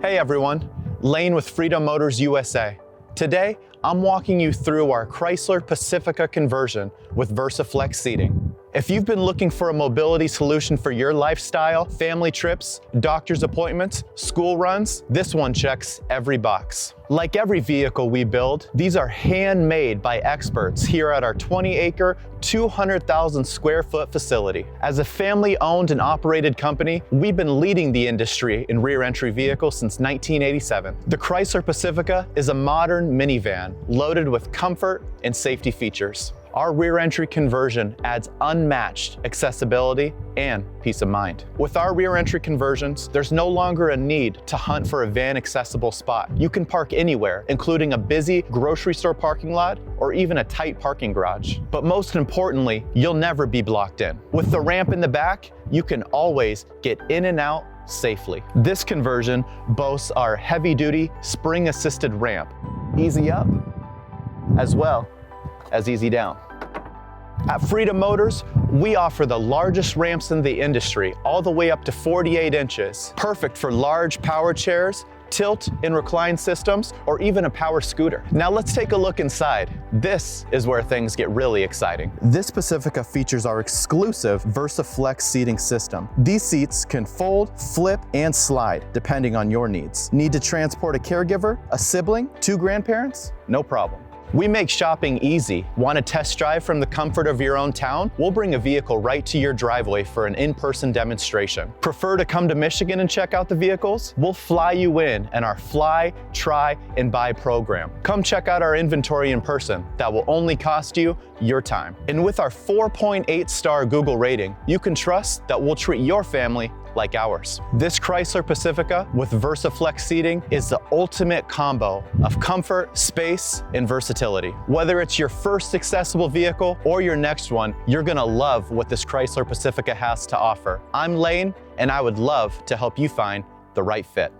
Hey everyone, Lane with Freedom Motors USA. Today, I'm walking you through our Chrysler Pacifica conversion with Versaflex seating. If you've been looking for a mobility solution for your lifestyle, family trips, doctor's appointments, school runs, this one checks every box. Like every vehicle we build, these are handmade by experts here at our 20-acre, 200,000 square foot facility. As a family-owned and operated company, we've been leading the industry in rear entry vehicles since 1987. The Chrysler Pacifica is a modern minivan loaded with comfort and safety features. Our rear entry conversion adds unmatched accessibility and peace of mind. With our rear entry conversions, there's no longer a need to hunt for a van accessible spot. You can park anywhere, including a busy grocery store parking lot or even a tight parking garage. But most importantly, you'll never be blocked in. With the ramp in the back, you can always get in and out safely. This conversion boasts our heavy-duty spring-assisted ramp. Easy up, as well as easy down. At Freedom Motors, we offer the largest ramps in the industry, all the way up to 48 inches. Perfect for large power chairs, tilt and recline systems, or even a power scooter. Now let's take a look inside. This is where things get really exciting. This Pacifica features our exclusive Versaflex seating system. These seats can fold, flip, and slide, depending on your needs. Need to transport a caregiver, a sibling, 2 grandparents? No problem. We make shopping easy. Want to test drive from the comfort of your own town? We'll bring a vehicle right to your driveway for an in-person demonstration. Prefer to come to Michigan and check out the vehicles? We'll fly you in our Fly, Try, and Buy program. Come check out our inventory in person. That will only cost you your time. And with our 4.8-star Google rating, you can trust that we'll treat your family like ours. This Chrysler Pacifica with Versaflex seating is the ultimate combo of comfort, space, and versatility. Whether it's your first accessible vehicle or your next one, you're gonna love what this Chrysler Pacifica has to offer. I'm Lane, and I would love to help you find the right fit.